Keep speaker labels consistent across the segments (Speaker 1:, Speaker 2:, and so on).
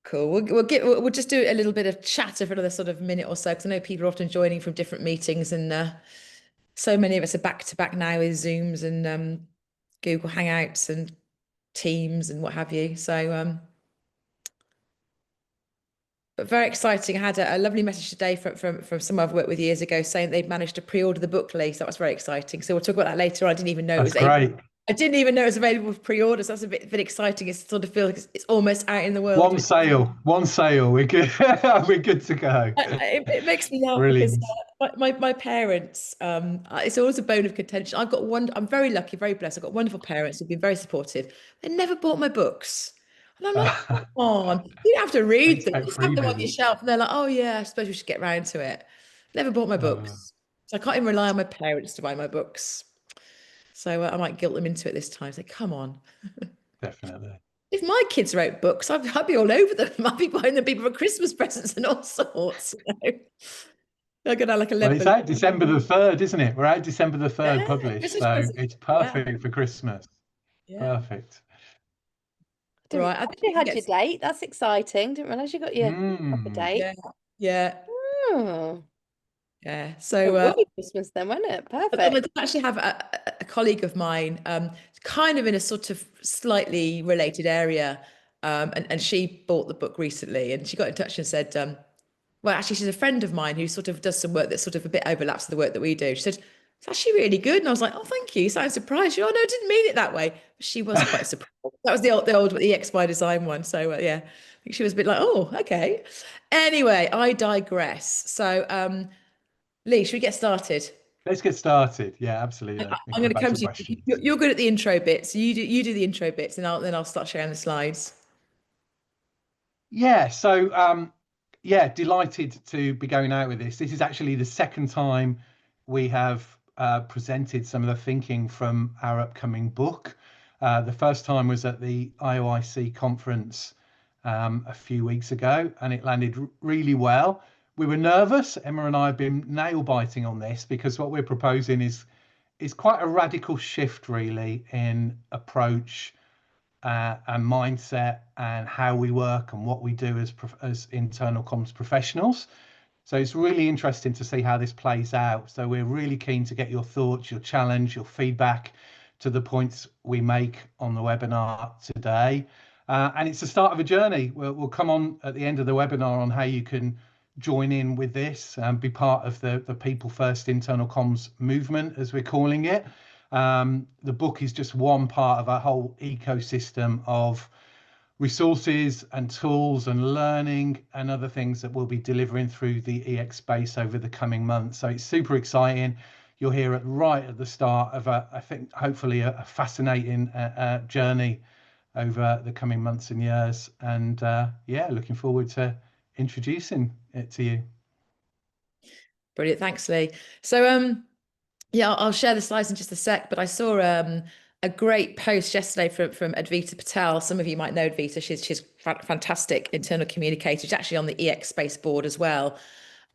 Speaker 1: Cool. We'll just do a little bit of chatter for another sort of minute or so, because I know people are often joining from different meetings, and so many of us are back to back now with Zooms and Google Hangouts and Teams and what have you. So, but very exciting. I had a lovely message today from someone I've worked with years ago saying they'd managed to pre-order the book, Lee. So that was very exciting. So we'll talk about that later on.
Speaker 2: That's great.
Speaker 1: I didn't even know it was available for pre-order. So that's a bit exciting. It sort of feels like it's almost out in the world,
Speaker 2: One
Speaker 1: which
Speaker 2: sale, one sale. We're good. We're good to go.
Speaker 1: it makes me laugh because
Speaker 2: Brilliant.
Speaker 1: my parents, it's always a bone of contention. I'm very lucky, very blessed. I've got wonderful parents who've been very supportive. They never bought my books. And I'm like, come on, you don't have to read
Speaker 2: Please
Speaker 1: them.
Speaker 2: take
Speaker 1: Just have them on your
Speaker 2: freebies.
Speaker 1: shelf. And they're like, oh yeah, I suppose we should get round to it. Never bought my
Speaker 2: Uh,
Speaker 1: books. So I can't even rely on my parents to buy my books. So I might guilt them into it this time. Say, come on.
Speaker 2: Definitely.
Speaker 1: If my kids wrote books, I'd be all over them. I'd be buying them people for Christmas presents and all sorts. They're gonna have like a
Speaker 2: Well,
Speaker 1: level.
Speaker 2: it's out December the 3rd, isn't it? We're out December the 3rd
Speaker 1: Yeah,
Speaker 2: published,
Speaker 1: Christmas
Speaker 2: so
Speaker 1: present.
Speaker 2: it's
Speaker 1: Yeah,
Speaker 2: perfect for Christmas.
Speaker 1: yeah.
Speaker 2: Perfect.
Speaker 1: Right.
Speaker 3: Didn't
Speaker 1: I
Speaker 3: realize
Speaker 1: think we
Speaker 3: you
Speaker 1: can
Speaker 3: had
Speaker 1: get.
Speaker 3: your date. That's exciting. Didn't realize you got your proper
Speaker 2: Mm.
Speaker 3: date.
Speaker 1: Yeah, yeah,
Speaker 3: Oh,
Speaker 1: yeah.
Speaker 3: it
Speaker 1: So
Speaker 3: will be Christmas then, won't it?
Speaker 1: I
Speaker 3: Perfect.
Speaker 1: did actually have a colleague of mine, kind of in a sort of slightly related area, and she bought the book recently, and she got in touch and said, well, actually, she's a friend of mine who sort of does some work that sort of a bit overlaps with the work that we do. She said, it's actually really good. And I was like, oh, thank you. So I'm surprised. She, oh, no, I didn't mean it that way. But she was quite surprised. That was the old EX by design one. So yeah, I think she was a bit like, oh, okay. Anyway, I digress. So Lee, should we get started?
Speaker 2: Let's get started. Yeah, absolutely. We
Speaker 1: I'm
Speaker 2: can go
Speaker 1: going to
Speaker 2: back
Speaker 1: come
Speaker 2: to
Speaker 1: to you.
Speaker 2: questions.
Speaker 1: You're good at the intro bits. So you do the intro bits, and then I'll start sharing the slides.
Speaker 2: Yeah, so yeah, delighted to be going out with this. This is actually the second time we have presented some of the thinking from our upcoming book. The first time was at the IOIC conference a few weeks ago, and it landed really well. We were nervous. Emma and I have been nail biting on this because what we're proposing is quite a radical shift, really, in approach and mindset and how we work and what we do as internal comms professionals. So it's really interesting to see how this plays out. So we're really keen to get your thoughts, your challenge, your feedback to the points we make on the webinar today. And it's the start of a journey. We'll come on at the end of the webinar on how you can join in with this and be part of the People First Internal Comms movement, as we're calling it. The book is just one part of a whole ecosystem of resources and tools and learning and other things that we'll be delivering through the EX space over the coming months. So it's super exciting. You'll hear it right at the start of I think, hopefully a fascinating journey over the coming months and years. And yeah, looking forward to introducing it to you.
Speaker 1: Brilliant. Thanks, Lee. So yeah, I'll share the slides in just a sec, but I saw a great post yesterday from Advita Patel. Some of you might know Advita. She's fantastic internal communicator. She's actually on the EX Space board as well.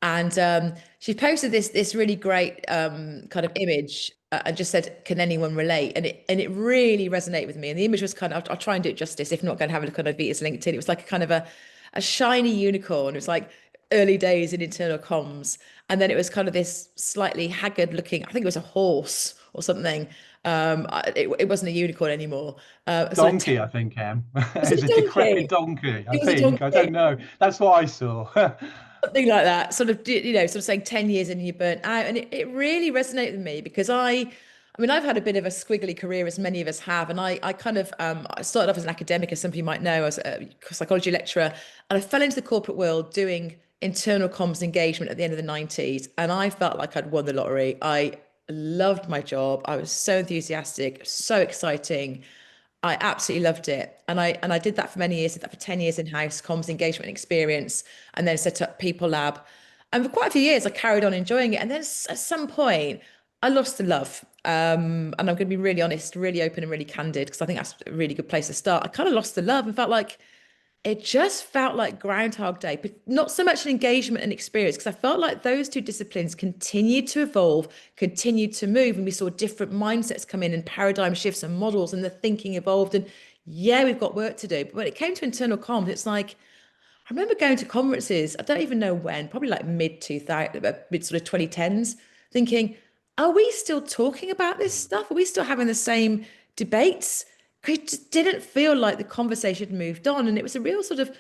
Speaker 1: And she posted this really great kind of image and just said, "Can anyone relate?" And it really resonated with me. And the image was kind of, I'll try and do it justice. If not, go and have a look on Advita's LinkedIn. It was like a kind of a shiny unicorn. It was like early days in internal comms. And then it was kind of this slightly haggard looking, I think it was a horse or something. It wasn't a unicorn anymore. Sort of
Speaker 2: Donkey, I think, Em.
Speaker 1: was it
Speaker 2: It's
Speaker 1: a
Speaker 2: a decrepit
Speaker 1: donkey?
Speaker 2: donkey, I
Speaker 1: It was a
Speaker 2: think. I don't
Speaker 1: donkey,
Speaker 2: know. That's what I saw.
Speaker 1: something like that. Sort of, sort of saying 10 years and you're burnt out. And it really resonated with me because I mean, I've had a bit of a squiggly career, as many of us have, and I kind of I started off as an academic, as some of you might know, as a psychology lecturer, and I fell into the corporate world doing internal comms engagement at the end of the 90s, and I felt like I'd won the lottery. I loved my job. I was so enthusiastic, so exciting. I absolutely loved it. And I did that for many years, did that for 10 years in-house, comms engagement and experience, and then set up People Lab. And for quite a few years, I carried on enjoying it. And then at some point, I lost the love. And I'm going to be really honest, really open and really candid, because I think that's a really good place to start. I kind of lost the love and felt like it just felt like Groundhog Day, but not so much an engagement and experience, because I felt like those two disciplines continued to evolve, continued to move, and we saw different mindsets come in and paradigm shifts and models, and the thinking evolved. And yeah, we've got work to do. But when it came to internal comms, it's like, remember going to conferences, I don't even know when, probably like mid 2000, mid sort of 2010s, thinking, are we still talking about this stuff? Are we still having the same debates? 'Cause it just didn't feel like the conversation had moved on. And it was a real sort of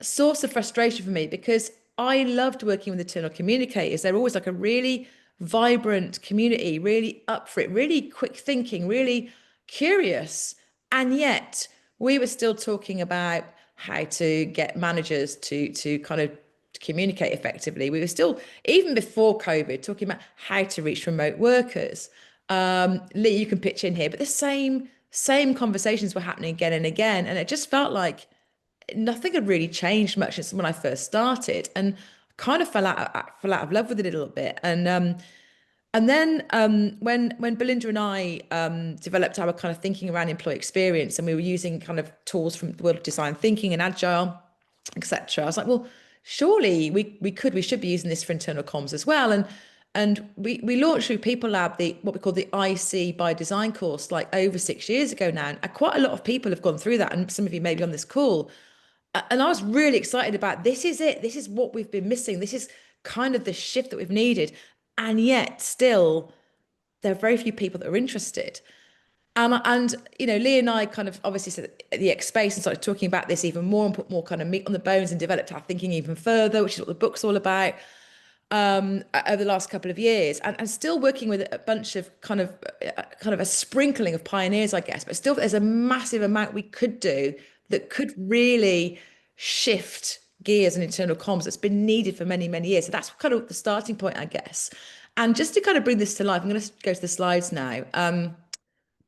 Speaker 1: source of frustration for me because I loved working with internal communicators. They're always like a really vibrant community, really up for it, really quick thinking, really curious. And yet we were still talking about how to get managers to kind of communicate effectively. We were still, even before COVID, talking about how to reach remote workers. Lee, you can pitch in here, but the same conversations were happening again and again. And it just felt like nothing had really changed much since when I first started, and kind of fell out of love with it a little bit. And then when Belinda and I developed our kind of thinking around employee experience, and we were using kind of tools from the world of design thinking and agile, etc., I was like, well, surely we should be using this for internal comms as well. And we launched through People Lab what we call the IC by Design course, like over 6 years ago now. And quite a lot of people have gone through that, and some of you may be on this call. And I was really excited about this is it. This is what we've been missing. This is kind of the shift that we've needed. And yet still, there are very few people that are interested. And Lee and I kind of obviously said at the X Space and started talking about this even more and put more kind of meat on the bones and developed our thinking even further, which is what the book's all about, over the last couple of years, and still working with a bunch of kind of a sprinkling of pioneers, I guess, but still there's a massive amount we could do that could really shift gears and internal comms that's been needed for many, many years. So that's kind of the starting point, I guess. And just to kind of bring this to life, I'm going to go to the slides now.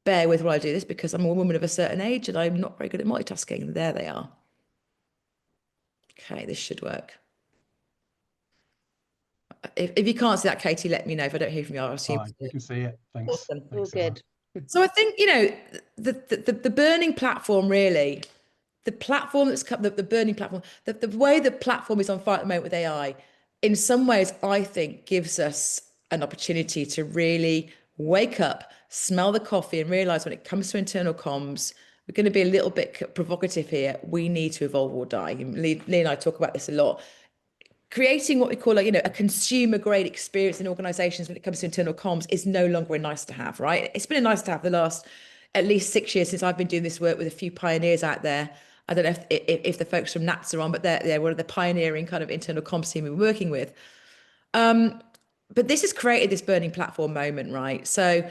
Speaker 1: Bear with while I do this because I'm a woman of a certain age and I'm not very good at multitasking. There they are. Okay, this should work. If you can't see that, Katie, let me know. If I don't hear from you, I'll assume
Speaker 2: you can see it. Thanks.
Speaker 1: Awesome.
Speaker 3: All good.
Speaker 1: So I think, the burning platform, really, the platform that's the burning platform, the way the platform is on fire at the moment with AI, in some ways, I think gives us an opportunity to really wake up, smell the coffee, and realize when it comes to internal comms, we're going to be a little bit provocative here. We need to evolve or die. Lee and I talk about this a lot. Creating what we call a consumer grade experience in organizations when it comes to internal comms is no longer a nice to have, right? It's been a nice to have the last at least 6 years since I've been doing this work with a few pioneers out there. I don't know if the folks from NATS are on, but they're one of the pioneering kind of internal comms team we're working with. But this has created this burning platform moment, right? So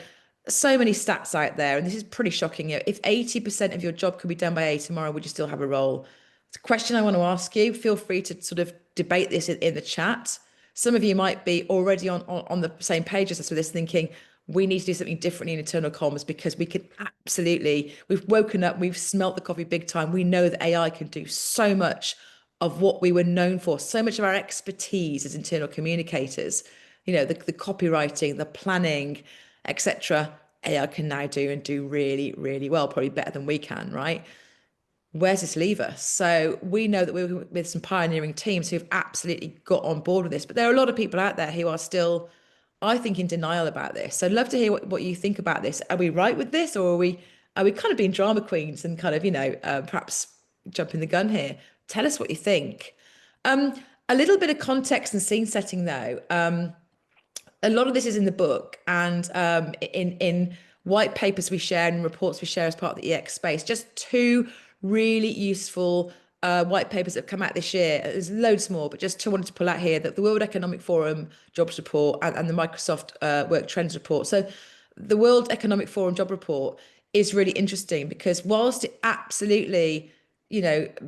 Speaker 1: many stats out there, and this is pretty shocking. If 80% of your job could be done by AI tomorrow, would you still have a role? It's a question I want to ask you. Feel free to sort of debate this in the chat. Some of you might be already on the same page as us with this, thinking we need to do something differently in internal comms because we could absolutely, we've woken up, we've smelt the coffee big time. We know that AI can do so much of what we were known for, so much of our expertise as internal communicators, the copywriting, the planning, etc. AI can now do and do really, really well, probably better than we can, right? Where's this leave us? So we know that we're with some pioneering teams who've absolutely got on board with this, but there are a lot of people out there who are still, I think, in denial about this. So I'd love to hear what you think about this. Are we right with this, or are we kind of being drama queens and kind of, perhaps jumping the gun here? Tell us what you think. A little bit of context and scene setting though. A lot of this is in the book and in white papers we share and reports we share as part of the EX space. Just two really useful white papers that have come out this year. There's loads more, but just two I wanted to pull out here, that the World Economic Forum jobs report and the Microsoft work trends report. So the World Economic Forum job report is really interesting because whilst it absolutely, it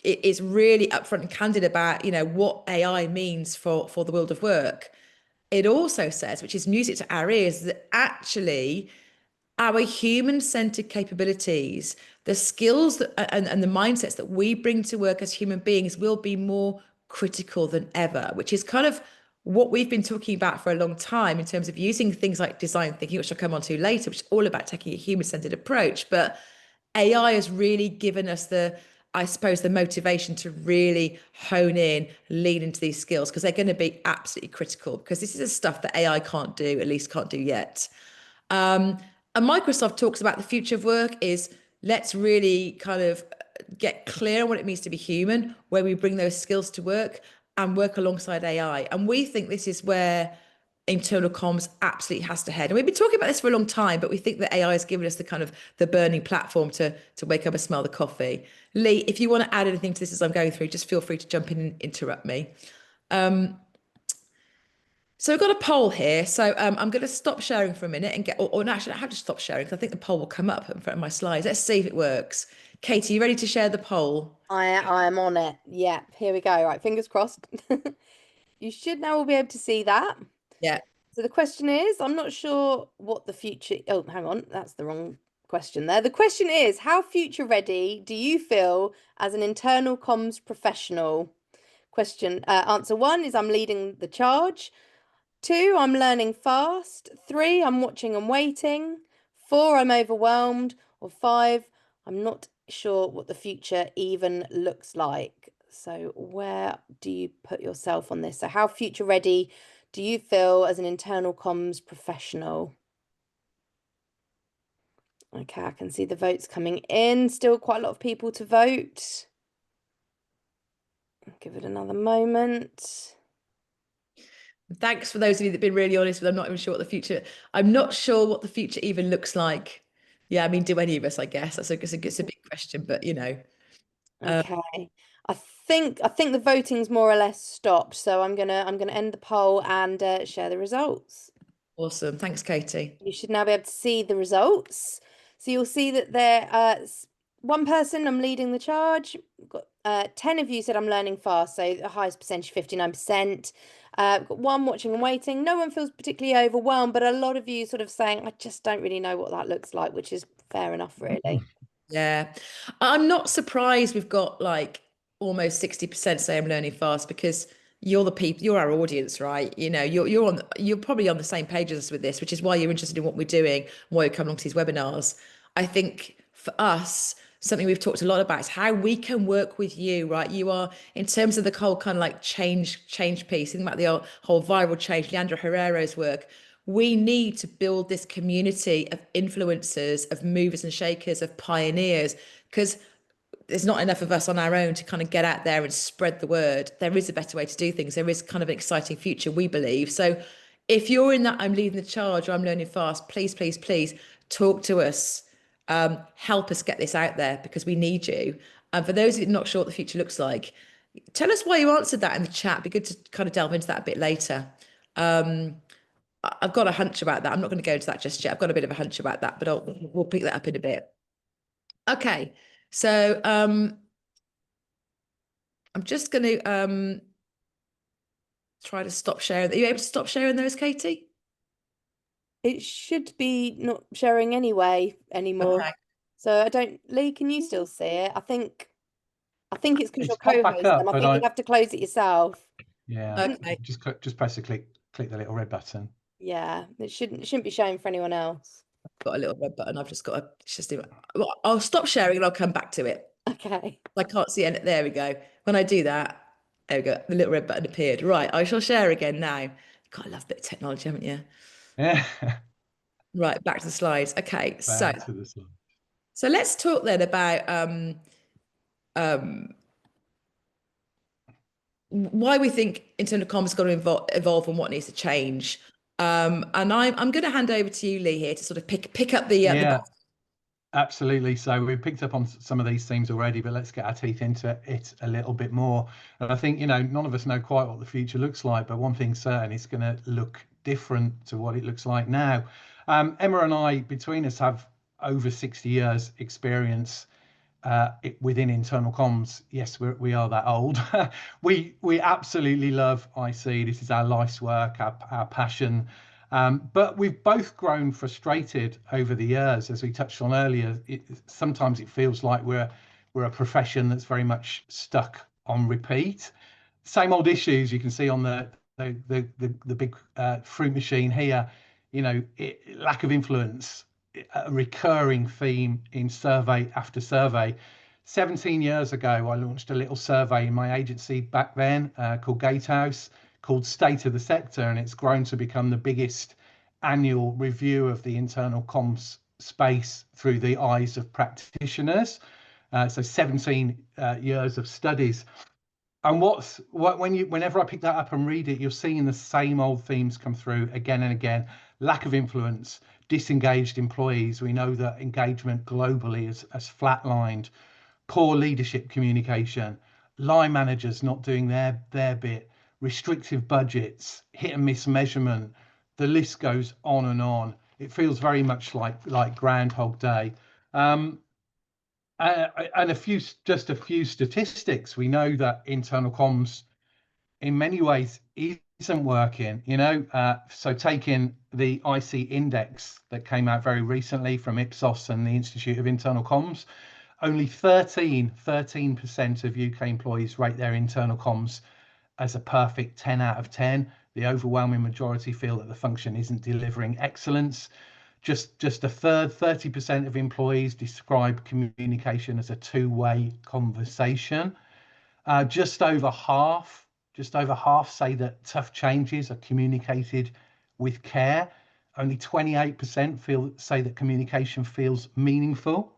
Speaker 1: is really upfront and candid about, what AI means for the world of work, it also says, which is music to our ears, that actually our human-centered capabilities, the skills and the mindsets that we bring to work as human beings will be more critical than ever, which is kind of what we've been talking about for a long time in terms of using things like design thinking, which I'll come on to later, which is all about taking a human-centered approach. But AI has really given us the motivation to really hone in, lean into these skills, because they're going to be absolutely critical, because this is the stuff that AI can't do, at least can't do yet. And Microsoft talks about the future of work is let's really kind of get clear on what it means to be human, where we bring those skills to work and work alongside AI. And we think this is where internal comms absolutely has to head. And we've been talking about this for a long time, but we think that AI has given us the kind of the burning platform to wake up and smell the coffee. Lee, if you want to add anything to this as I'm going through, just feel free to jump in and interrupt me. So we've got a poll here. So I'm going to stop sharing for a minute and get, or actually, I have to stop sharing because I think the poll will come up in front of my slides. Let's see if it works. Katie, you ready to share the poll?
Speaker 3: I am on it. Yeah, here we go. Right, fingers crossed. You should now all be able to see that.
Speaker 1: Yeah.
Speaker 3: So the question is, I'm not sure what the future. Oh, hang on, that's the wrong question there. The question is, how future ready do you feel as an internal comms professional? Question answer 1 is I'm leading the charge. 2, I'm learning fast. 3, I'm watching and waiting. 4, I'm overwhelmed. Or 5, I'm not sure what the future even looks like. So where do you put yourself on this? So how future ready do you feel as an internal comms professional? Okay, I can see the votes coming in. Still quite a lot of people to vote. Give it another moment.
Speaker 1: Thanks for those of you that've been really honest with I'm not even sure what the future, I'm not sure what the future even looks like. Yeah, I mean, do any of us, I guess. It's a big question, but you know.
Speaker 3: Okay. I think the voting's more or less stopped, so I'm gonna end the poll and share the results.
Speaker 1: Awesome. Thanks, Katie.
Speaker 3: You should now be able to see the results. So you'll see that there one person, I'm leading the charge. Got 10 of you said I'm learning fast, so the highest percentage, 59%. Got one watching and waiting. No one feels particularly overwhelmed, but a lot of you sort of saying, I just don't really know what that looks like, which is fair enough, really.
Speaker 1: Yeah. I'm not surprised we've got like almost 60% say I'm learning fast because you're the people, you're our audience, right? You know, you're probably on the same page as us with this, which is why you're interested in what we're doing, why you come along to these webinars. I think for us, something we've talked a lot about is how we can work with you, right? You are in terms of the whole kind of like change piece, think about the whole viral change, Leandro Herrero's work. We need to build this community of influencers, of movers and shakers, of pioneers, because there's not enough of us on our own to kind of get out there and spread the word. There is a better way to do things. There is kind of an exciting future, we believe. So if you're in that I'm leading the charge or I'm learning fast, please, please, please talk to us. Help us get this out there because we need you. And for those who are not sure what the future looks like, tell us why you answered that in the chat. It'd be good to kind of delve into that a bit later. I've got a hunch about that. I'm not going to go into that just yet. I've got a bit of a hunch about that, but we'll pick that up in a bit. Okay, so I'm just going to try to stop sharing. Are you able to stop sharing those, Katie?
Speaker 3: It should be not sharing anyway anymore.
Speaker 1: Okay.
Speaker 3: So I don't, Lee, can you still see it? I think it's because
Speaker 2: It's
Speaker 3: you're
Speaker 2: popped back
Speaker 3: co-host them.
Speaker 2: up,
Speaker 3: I
Speaker 2: but
Speaker 3: think you have to close it yourself.
Speaker 2: yeah,
Speaker 1: Okay.
Speaker 2: just press click the little red button.
Speaker 3: Yeah, it shouldn't be showing for anyone else.
Speaker 1: Got a little red button. I've just got to just do it. Well, I'll stop sharing and I'll come back to it.
Speaker 3: Okay.
Speaker 1: I can't see it. There we go. When I do that, there we go. The little red button appeared. Right, I shall share again now. God, I love a bit of technology, haven't you?
Speaker 2: Yeah.
Speaker 1: Right, back to the slides. Okay,
Speaker 2: Back to the slide.
Speaker 1: so let's talk then about why we think internal comms is going to evolve and what needs to change. And I'm going to hand over to you, Lee, here to sort of pick up the
Speaker 2: Yeah, absolutely. So we picked up on some of these themes already, but let's get our teeth into it a little bit more. And I think, you know, none of us know quite what the future looks like, but one thing's certain, it's going to look different to what it looks like now. Emma and I, between us, have over 60 years experience within internal comms. Yes, we are that old. we absolutely love IC. This is our life's work, our passion. But we've both grown frustrated over the years, as we touched on earlier. Sometimes it feels like we're a profession that's very much stuck on repeat. Same old issues you can see on the big fruit machine here. You know, lack of influence, a recurring theme in survey after survey. 17 years ago, I launched a little survey in my agency back then called Gatehouse, called State of the Sector, and it's grown to become the biggest annual review of the internal comms space through the eyes of practitioners. So 17 years of studies. And whenever I pick that up and read it, you're seeing the same old themes come through again and again. Lack of influence, disengaged employees. We know that engagement globally has flatlined. Poor leadership communication, line managers not doing their bit, restrictive budgets, hit and miss measurement. The list goes on and on. It feels very much like Groundhog Day. And just a few statistics. We know that internal comms in many ways isn't working, so taking the IC index that came out very recently from Ipsos and the Institute of Internal Comms, only 13% of UK employees rate their internal comms as a perfect 10 out of 10. The overwhelming majority feel that the function isn't delivering excellence. Just a third, 30% of employees describe communication as a two-way conversation. Just over half say that tough changes are communicated with care. Only 28% say that communication feels meaningful.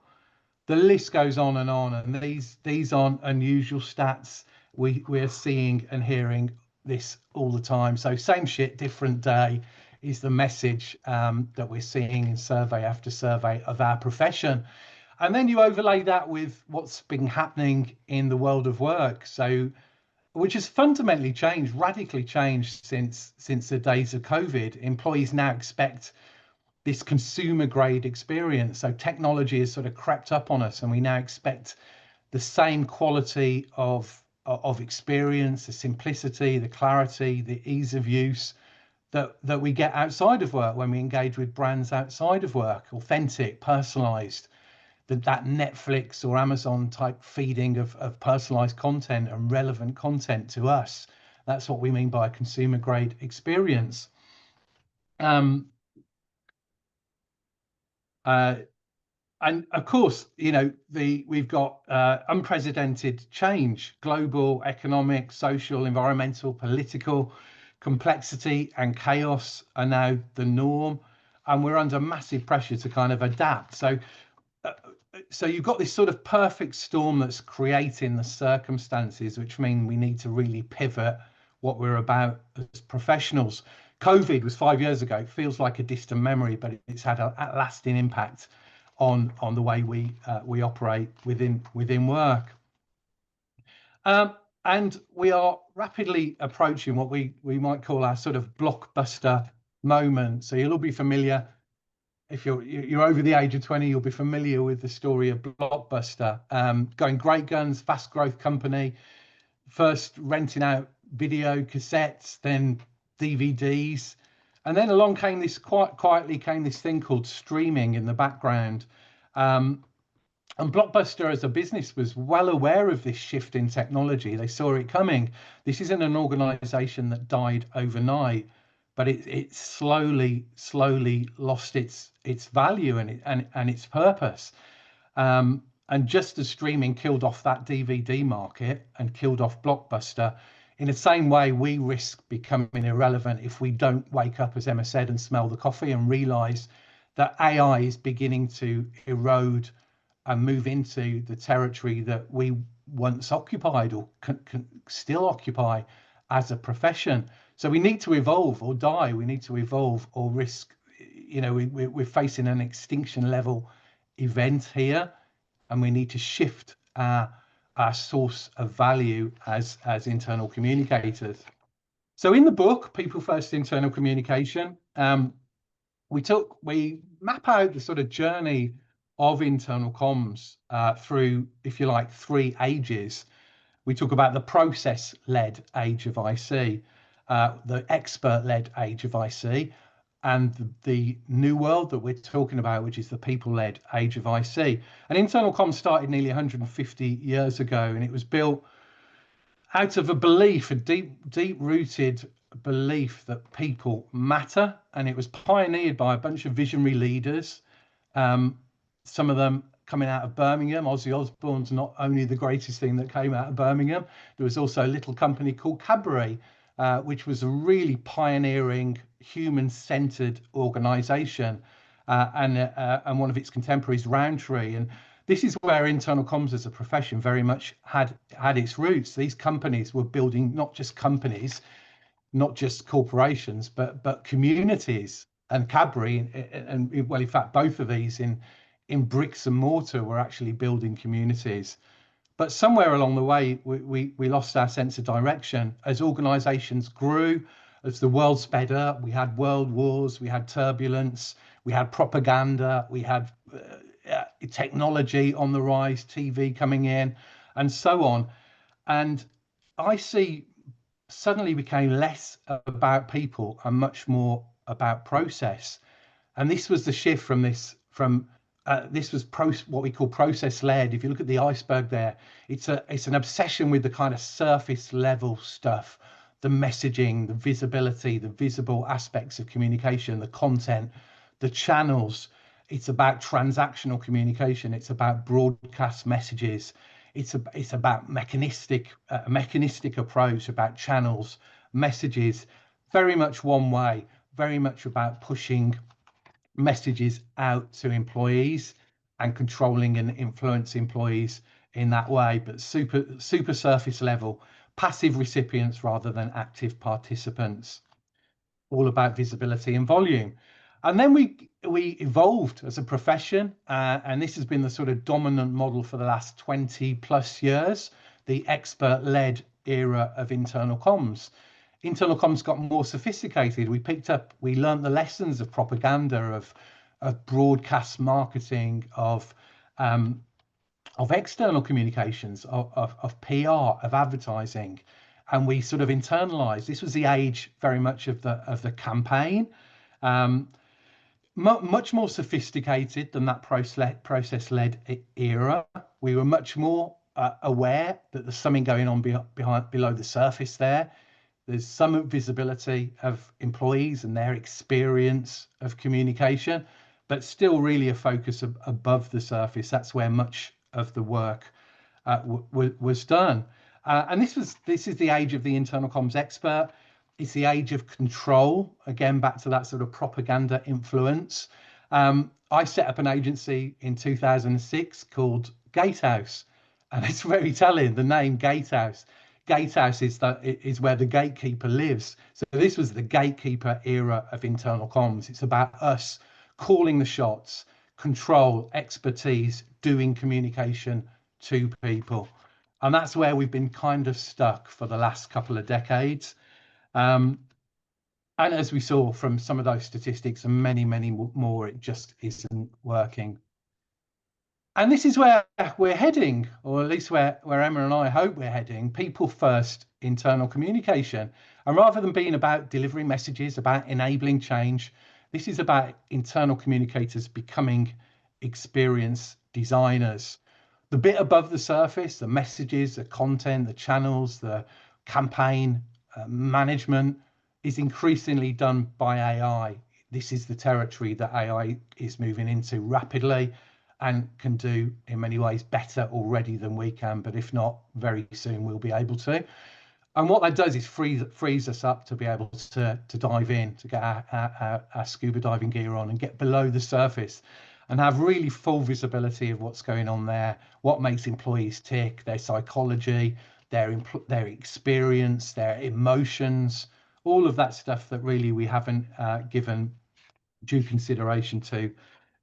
Speaker 2: The list goes on, and these aren't unusual stats. We're seeing and hearing this all the time. So same shit, different day is the message that we're seeing in survey after survey of our profession. And then you overlay that with what's been happening in the world of work, which has fundamentally changed, radically changed since the days of COVID. Employees now expect this consumer grade experience. So technology has sort of crept up on us, and we now expect the same quality of experience, the simplicity, the clarity, the ease of use that we get outside of work when we engage with brands outside of work. Authentic, personalized, that Netflix or Amazon type feeding of personalized content and relevant content to us. That's what we mean by a consumer grade experience. And of course, we've got unprecedented change, global, economic, social, environmental, political complexity and chaos are now the norm, and we're under massive pressure to kind of adapt. So you've got this sort of perfect storm that's creating the circumstances, which mean we need to really pivot what we're about as professionals. COVID was 5 years ago. It feels like a distant memory, but it's had a lasting impact on the way we operate within work. And we are rapidly approaching what we might call our sort of blockbuster moment. So you'll all be familiar, if you're over the age of 20, you'll be familiar with the story of Blockbuster, going great guns, fast growth company, first renting out video cassettes, then DVDs, and then along came this quietly came this thing called streaming in the background. And Blockbuster as a business was well aware of this shift in technology. They saw it coming. This isn't an organization that died overnight, but it slowly lost its value and its purpose. And just as streaming killed off that DVD market and killed off Blockbuster, in the same way, we risk becoming irrelevant if we don't wake up, as Emma said, and smell the coffee and realize that AI is beginning to erode and move into the territory that we once occupied or can still occupy as a profession. So we need to evolve or die. We need to evolve or risk. We're facing an extinction level event here, and we need to shift our source of value as internal communicators. So in the book, People First Internal Communication, we map out the sort of journey of internal comms through, if you like, 3 ages. We talk about the process-led age of IC, the expert-led age of IC, and the new world that we're talking about, which is the people-led age of IC. And internal comms started nearly 150 years ago, and it was built out of a belief, a deep-rooted belief that people matter, and it was pioneered by a bunch of visionary leaders. Some of them coming out of Birmingham. Ozzy Osbourne's not only the greatest thing that came out of Birmingham. There was also a little company called Cadbury, which was a really pioneering, human-centered organisation, and one of its contemporaries, Roundtree. And This is where internal comms as a profession very much had its roots. These companies were building not just companies, not just corporations, but communities. And Cadbury, and well, in fact, both of these in bricks and mortar were actually building communities. But somewhere along the way, we lost our sense of direction as organizations grew, as the world sped up. We had world wars, we had turbulence, we had propaganda, we had technology on the rise, TV coming in, and so on. And I see suddenly became less about people and much more about process. And this was the shift from this was what we call process led. If you look at the iceberg there, it's an obsession with the kind of surface level stuff, the messaging, the visibility, the visible aspects of communication, the content, the channels. It's about transactional communication. It's about broadcast messages. It's about mechanistic approach, about channels, messages, very much one way, very much about pushing messages out to employees and controlling and influence employees in that way, but super surface level, passive recipients rather than active participants, all about visibility and volume. And then we evolved as a profession, and this has been the sort of dominant model for the last 20 plus years, the expert-led era of internal comms. Internal comms got more sophisticated. We learned the lessons of propaganda, of broadcast marketing, of external communications, of PR, of advertising, and we sort of internalized. This was the age very much of the campaign. Much more sophisticated than that process-led era. We were much more aware that there's something going on below the surface there. There's some visibility of employees and their experience of communication, but still really a focus above the surface. That's where much of the work was done. And this is the age of the internal comms expert. It's the age of control. Again, back to that sort of propaganda influence. I set up an agency in 2006 called Gatehouse, and it's very telling, the name Gatehouse. Gatehouse is where the gatekeeper lives. So this was the gatekeeper era of internal comms. It's about us calling the shots, control, expertise, doing communication to people. And that's where we've been kind of stuck for the last couple of decades. And as we saw from some of those statistics and many, many more, it just isn't working. And this is where we're heading, or at least where Emma and I hope we're heading, people first internal communication. And rather than being about delivering messages, about enabling change, this is about internal communicators becoming experience designers. The bit above the surface, the messages, the content, the channels, the campaign management is increasingly done by AI. This is the territory that AI is moving into rapidly and can do in many ways better already than we can, but if not, very soon we'll be able to. And what that does is frees us up to be able to dive in, to get our scuba diving gear on and get below the surface and have really full visibility of what's going on there, what makes employees tick, their psychology, their experience, their emotions, all of that stuff that really we haven't given due consideration to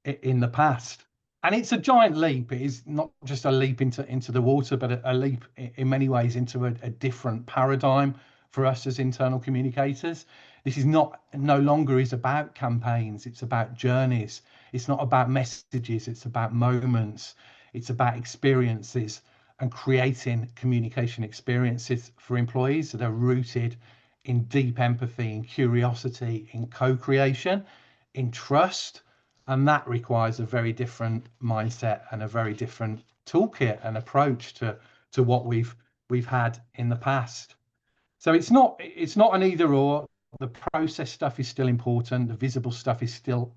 Speaker 2: in the past. And it's a giant leap. It is not just a leap into the water, but a leap in many ways into a different paradigm for us as internal communicators. This is no longer is about campaigns. It's about journeys. It's not about messages. It's about moments. It's about experiences and creating communication experiences for employees that are rooted in deep empathy, in curiosity, in co-creation, in trust. And that requires a very different mindset and a very different toolkit and approach to what we've had in the past. So it's not an either or. The process stuff is still important. The visible stuff is still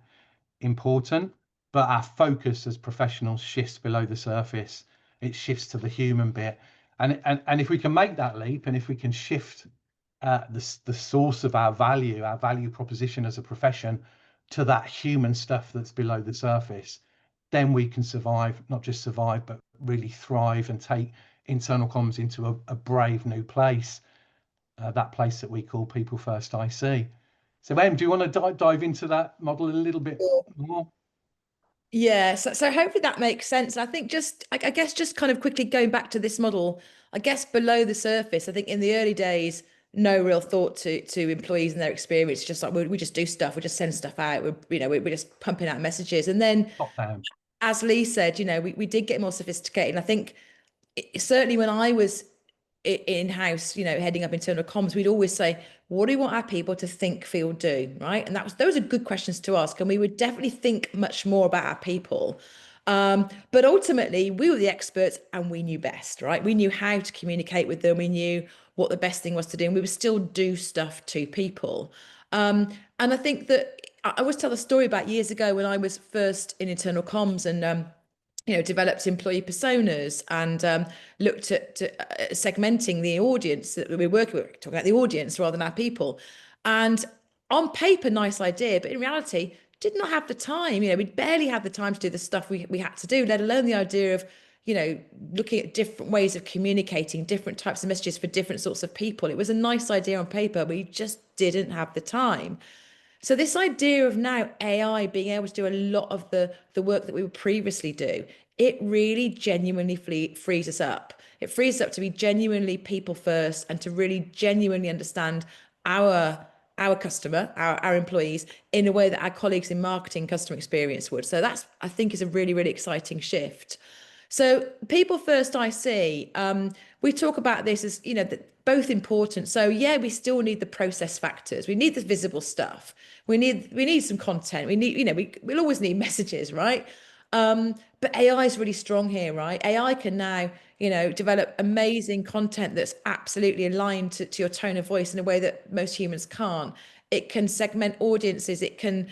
Speaker 2: important, but our focus as professionals shifts below the surface. It shifts to the human bit. And if we can make that leap, and if we can shift the source of our value proposition as a profession to that human stuff that's below the surface, then we can survive, not just survive, but really thrive and take internal comms into a brave new place, that place that we call People First IC. So Em, do you want to dive into that model a little bit more?
Speaker 1: Yeah, so hopefully that makes sense. And I think I guess just kind of quickly going back to this model, I guess below the surface, I think in the early days, no real thought to employees and their experience. Just like we just do stuff, we just send stuff out. We're just pumping out messages. And then,
Speaker 2: Top down.
Speaker 1: as Lee said, we did get more sophisticated. And I think certainly when I was in-house, heading up internal comms, we'd always say, what do we want our people to think, feel, do, right? And those are good questions to ask. And we would definitely think much more about our people. But ultimately, we were the experts and we knew best, right? We knew how to communicate with them. We knew what the best thing was to do. And we would still do stuff to people. And I think that I always tell the story about years ago when I was first in internal comms and developed employee personas and looked at segmenting the audience that we're working with, talking about the audience rather than our people. And on paper, nice idea, but in reality, did not have the time. We barely had the time to do the stuff we had to do, let alone the idea of, looking at different ways of communicating, different types of messages for different sorts of people. It was a nice idea on paper, but we just didn't have the time. So this idea of now AI being able to do a lot of the work that we would previously do, it really genuinely frees us up. It frees us up to be genuinely people first and to really genuinely understand our customer, our employees, in a way that our colleagues in marketing customer experience would. So that's, I think, is a really, really exciting shift. So people first, I see. We talk about this as, both important. So yeah, we still need the process factors. We need the visible stuff. We need some content. We need, we'll always need messages, right? But AI is really strong here, right? AI can now, develop amazing content that's absolutely aligned to your tone of voice in a way that most humans can't. It can segment audiences. It can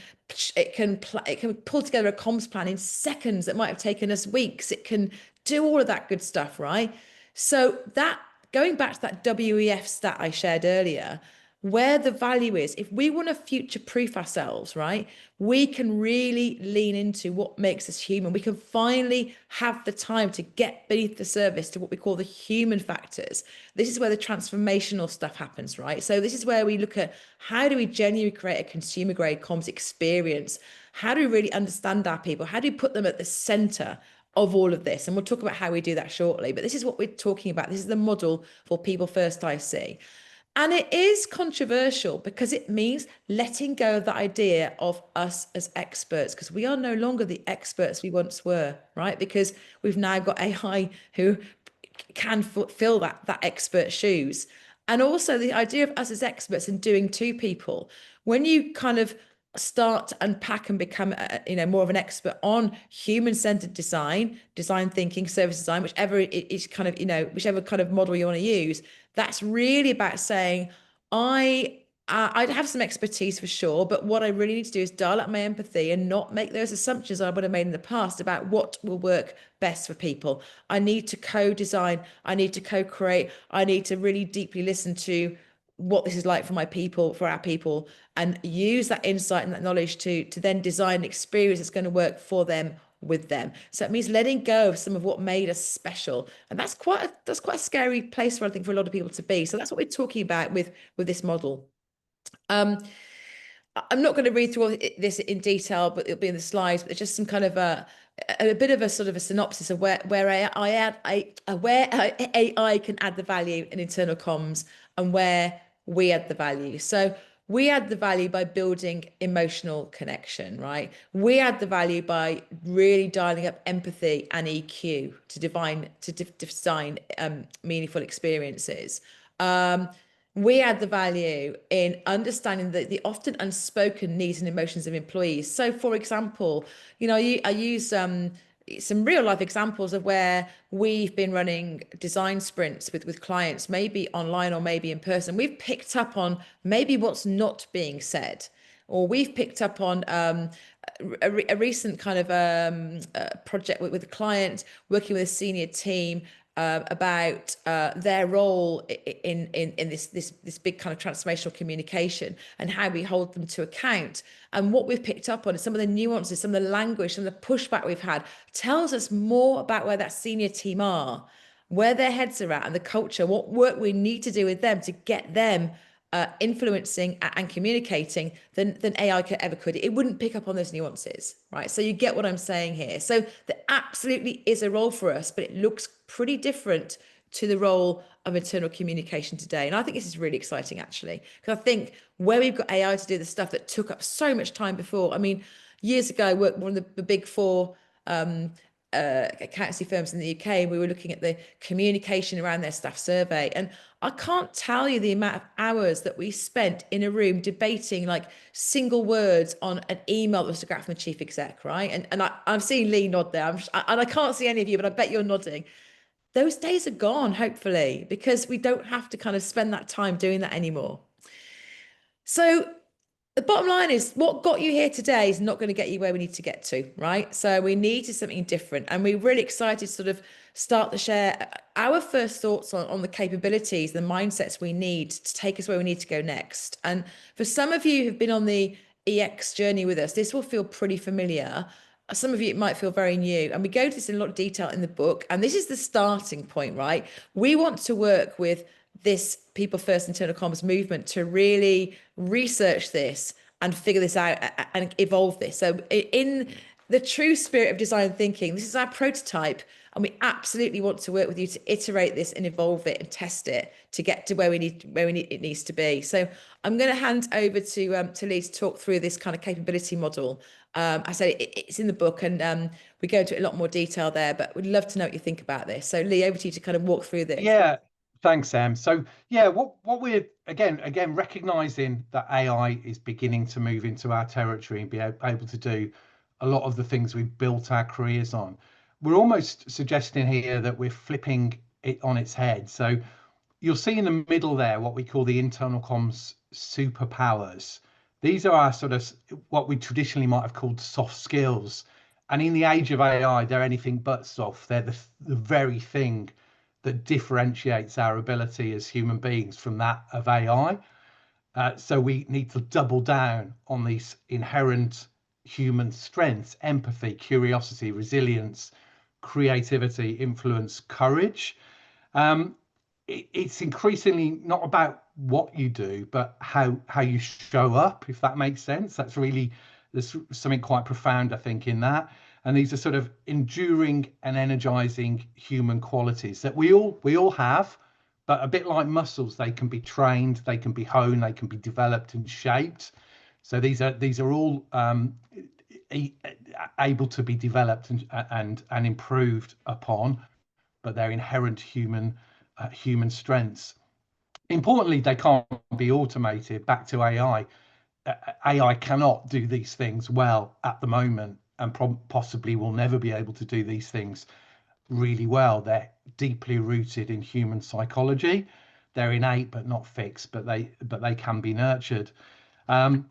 Speaker 1: pull together a comms plan in seconds that might have taken us weeks. It can do all of that good stuff, right? So that, going back to that WEF stat I shared earlier, where the value is, if we want to future proof ourselves, right, we can really lean into what makes us human. We can finally have the time to get beneath the surface to what we call the human factors. This is where the transformational stuff happens, right? So this is where we look at how do we genuinely create a consumer grade comms experience? How do we really understand our people? How do we put them at the center of all of this? And we'll talk about how we do that shortly. But this is what we're talking about. This is the model for People First IC. And it is controversial because it means letting go of the idea of us as experts, because we are no longer the experts we once were, right? Because we've now got AI who can fill that expert shoes. And also the idea of us as experts and doing to people, when you kind of start to unpack and become more of an expert on human-centered design thinking, service design, whichever it is, kind of whichever kind of model you want to use, that's really about saying I'd have some expertise for sure, but what I really need to do is dial up my empathy and not make those assumptions I would have made in the past about what will work best for people. I need to co-design, I need to co-create, I need to really deeply listen to what this is like for my people, for our people, and use that insight and that knowledge to then design an experience that's going to work for them, with them. So it means letting go of some of what made us special, and that's quite a scary place for, I think, for a lot of people to be. So that's what we're talking about with this model. I'm not going to read through all this in detail, but it'll be in the slides. But it's just some kind of a bit of a sort of a synopsis of where AI can add the value in internal comms and where we add the value. So we add the value by building emotional connection, right? We add the value by really dialing up empathy and EQ to design meaningful experiences. We add the value in understanding the often unspoken needs and emotions of employees. So, for example, I use some real life examples of where we've been running design sprints with clients, maybe online or maybe in person. We've picked up on maybe what's not being said, or we've picked up on a recent kind of project with a client, working with a senior team, about their role in this big kind of transformational communication and how we hold them to account. And what we've picked up on is some of the nuances, some of the language, some of the pushback we've had tells us more about where that senior team are, where their heads are at, and the culture, what work we need to do with them to get them influencing and communicating than AI ever could. It wouldn't pick up on those nuances, right? So you get what I'm saying here. So there absolutely is a role for us, but it looks pretty different to the role of internal communication today. And I think this is really exciting, actually, because I think where we've got AI to do the stuff that took up so much time before. I mean, years ago, I worked one of the big four accountancy firms in the UK, and we were looking at the communication around their staff survey. And I can't tell you the amount of hours that we spent in a room debating like single words on an email that was to go out from the chief exec, right? And I'm seeing Lee nod there, and I can't see any of you, but I bet you're nodding. Those days are gone, hopefully, because we don't have to kind of spend that time doing that anymore. So the bottom line is what got you here today is not going to get you where we need to get to, right? So we need to something different. And we're really excited to sort of start to share our first thoughts on the capabilities, the mindsets we need to take us where we need to go next. And for some of you who've been on the EX journey with us, this will feel pretty familiar. Some of you, it might feel very new. And we go into this in a lot of detail in the book. And this is the starting point, right? We want to work with this people first internal comms movement to really research this and figure this out and evolve this. So in the true spirit of design thinking, this is our prototype, and we absolutely want to work with you to iterate this and evolve it and test it to get to where it needs to be. So I'm going to hand over to Lee to talk through this kind of capability model. I said it's in the book, and we go into a lot more detail there, but we'd love to know what you think about this. So Lee, over to you to kind of walk through this.
Speaker 2: Yeah. Thanks, Sam. So yeah, what we're again recognizing that AI is beginning to move into our territory and be able to do a lot of the things we've built our careers on. We're almost suggesting here that we're flipping it on its head. So you'll see in the middle there what we call the internal comms superpowers. These are our sort of what we traditionally might have called soft skills. And in the age of AI, they're anything but soft. They're the very thing that differentiates our ability as human beings from that of AI. So we need to double down on these inherent human strengths: empathy, curiosity, resilience, creativity, influence, courage. It's increasingly not about what you do, but how you show up, if that makes sense. There's something quite profound, I think, in that. And these are sort of enduring and energizing human qualities that we all have, but a bit like muscles, they can be trained, they can be honed, they can be developed and shaped. So these are all able to be developed and improved upon, but they're inherent human strengths. Importantly, they can't be automated. Back to AI. AI cannot do these things well at the moment, and possibly will never be able to do these things really well. They're deeply rooted in human psychology. They're innate but not fixed, but they can be nurtured. And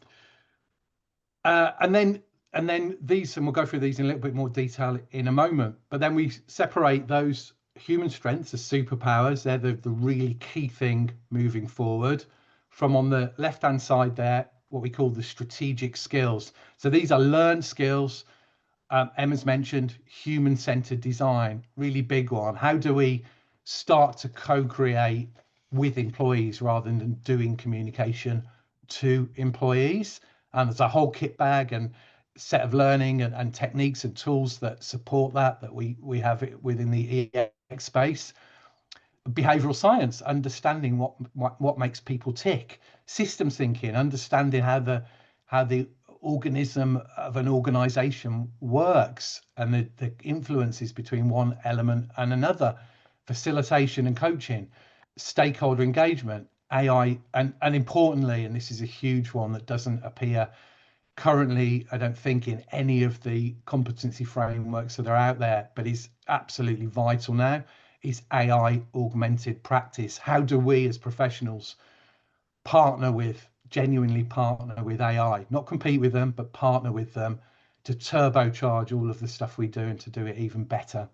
Speaker 2: then these, and we'll go through these in a little bit more detail in a moment. But then we separate those human strengths as superpowers. They're the really key thing moving forward. From on the left-hand side there, what we call the strategic skills. So these are learned skills. Emma's mentioned human-centered design, really big one. How do we start to co-create with employees rather than doing communication to employees? And there's a whole kit bag and set of learning and techniques and tools that support that we have within the EX space. Behavioral science, understanding what makes people tick. Systems thinking, understanding how the organism of an organization works and the influences between one element and another. Facilitation and coaching, stakeholder engagement, AI, and importantly, and this is a huge one that doesn't appear currently, I don't think, in any of the competency frameworks that are out there, but is absolutely vital now, is AI augmented practice. How do we as professionals genuinely partner with AI, not compete with them, but partner with them to turbocharge all of the stuff we do and to do it even better?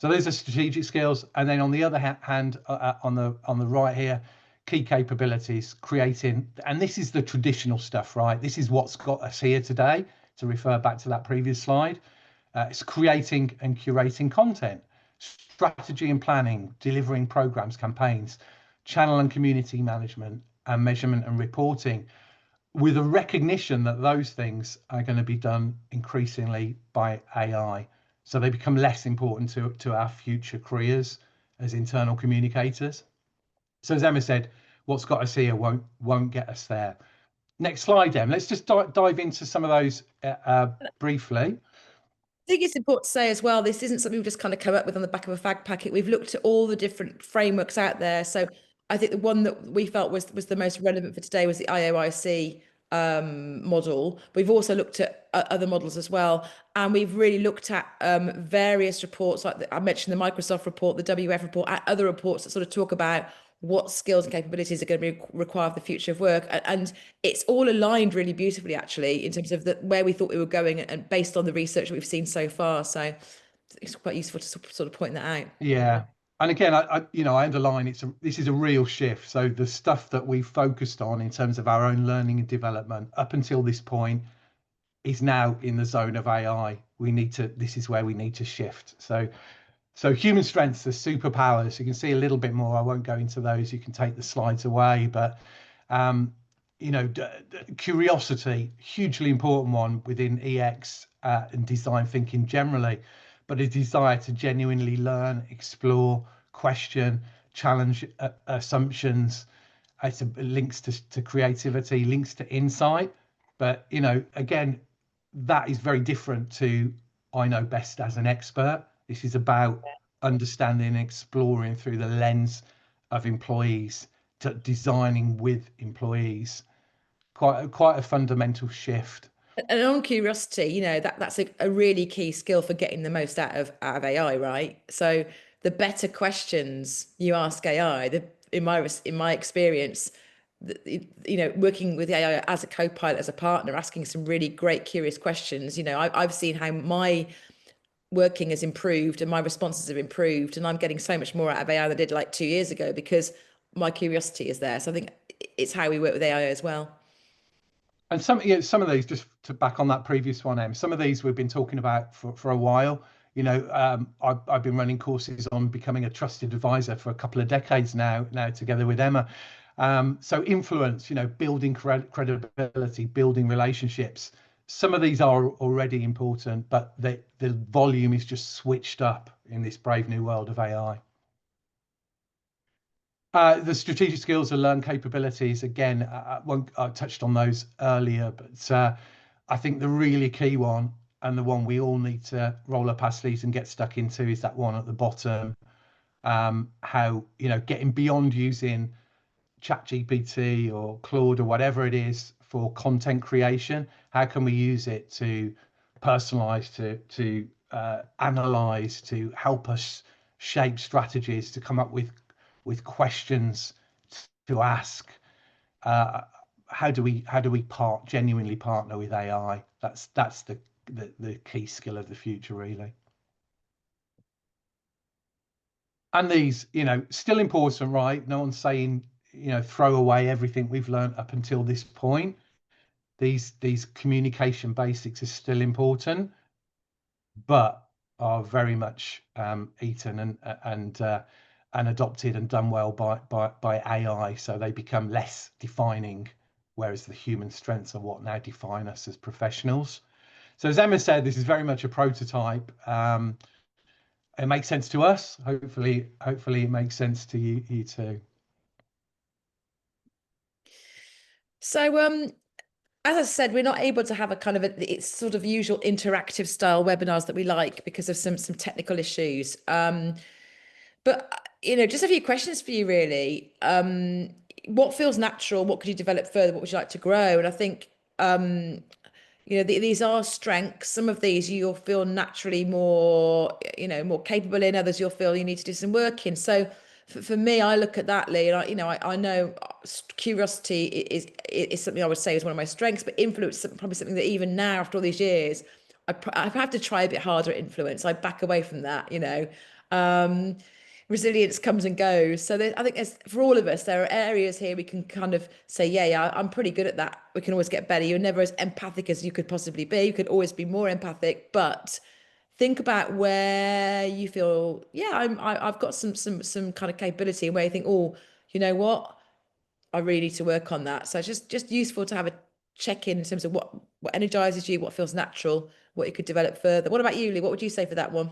Speaker 2: So those are strategic skills. And then on the other hand, on the right here, key capabilities, creating, and this is the traditional stuff, right? This is what's got us here today, to refer back to that previous slide. It's creating and curating content, strategy and planning, delivering programs, campaigns, channel and community management, and measurement and reporting, with a recognition that those things are going to be done increasingly by AI. So they become less important to our future careers as internal communicators. So as Emma said, what's got us here won't get us there. Next slide, Em. Let's just dive into some of those briefly.
Speaker 1: I think it's important to say as well, this isn't something we've just kind of come up with on the back of a fag packet. We've looked at all the different frameworks out there. So I think the one that we felt was the most relevant for today was the IOIC model. We've also looked at other models as well. And we've really looked at various reports, like I mentioned the Microsoft report, the WF report, other reports that sort of talk about what skills and capabilities are going to be required for the future of work. And it's all aligned really beautifully, actually, in terms of where we thought we were going and based on the research that we've seen so far. So it's quite useful to sort of point that out.
Speaker 2: Yeah. And again, I underline this is a real shift. So the stuff that we focused on in terms of our own learning and development up until this point is now in the zone of AI. This is where we need to shift. So human strengths are superpowers. You can see a little bit more. I won't go into those. You can take the slides away, but curiosity, hugely important one within EX and design thinking generally, but a desire to genuinely learn, explore, question, challenge assumptions. It's links to creativity, links to insight. But again, that is very different to I know best as an expert. This is about understanding and exploring through the lens of employees, to designing with employees. Quite a fundamental shift.
Speaker 1: And on curiosity, that's a really key skill for getting the most out of AI, right? So the better questions you ask AI, in my experience, working with AI as a co-pilot, as a partner, asking some really great, curious questions. I've seen how my working has improved and my responses have improved, and I'm getting so much more out of AI than I did like 2 years ago because my curiosity is there. So I think it's how we work with AI as well.
Speaker 2: And some of these, just to back on that previous one, Em, some of these we've been talking about for a while. I've been running courses on becoming a trusted advisor for a couple of decades now together with Emma. So influence, building credibility, building relationships. Some of these are already important, but the volume is just switched up in this brave new world of AI. The strategic skills and learn capabilities, again, I touched on those earlier, but I think the really key one, and the one we all need to roll up our sleeves and get stuck into, is that one at the bottom. How, getting beyond using ChatGPT or Claude or whatever it is for content creation, how can we use it to personalize, to analyze, to help us shape strategies, to come up with questions to ask. How do we genuinely partner with AI? That's the key skill of the future, really. And these, still important, right? No one's saying, throw away everything we've learned up until this point. These communication basics are still important, but are very much eaten and adopted and done well by AI. So they become less defining, whereas the human strengths are what now define us as professionals. So as Emma said, this is very much a prototype. It makes sense to us. Hopefully it makes sense to you too.
Speaker 1: So as I said, we're not able to have a kind of it's sort of usual interactive style webinars that we like because of some technical issues. But just a few questions for you, really. What feels natural? What could you develop further? What would you like to grow? And I think these are strengths. Some of these you'll feel naturally more capable in. Others you'll feel you need to do some work in. So for me, I look at that, Lee, and I know curiosity is something I would say is one of my strengths, but influence is probably something that even now, after all these years, I have to try a bit harder at influence. I back away from that, Resilience comes and goes. So I think for all of us, there are areas here we can kind of say, yeah, I'm pretty good at that. We can always get better. You're never as empathic as you could possibly be. You could always be more empathic, but think about where you feel, yeah, I've got some kind of capability, and where you think, oh, you know what, I really need to work on that. So it's just useful to have a check in terms of what energizes you, what feels natural, what you could develop further. What about you, Lee? What would you say for that one?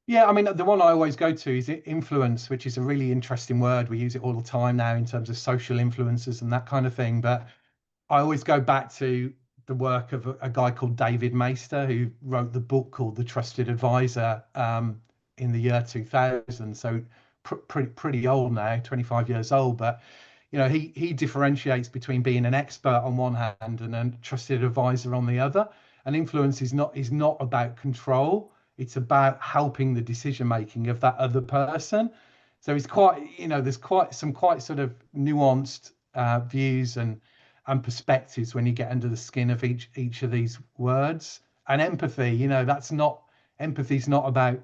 Speaker 2: Yeah, I mean, the one I always go to is influence, which is a really interesting word. We use it all the time now in terms of social influences and that kind of thing. But I always go back to the work of a guy called David Maister, who wrote the book called The Trusted Advisor in the year 2000. So pretty old now, 25 years old. But he differentiates between being an expert on one hand and a trusted advisor on the other. And influence is not about control. It's about helping the decision making of that other person. So it's quite, there's quite sort of nuanced views and perspectives when you get under the skin of each of these words. And empathy, empathy is not about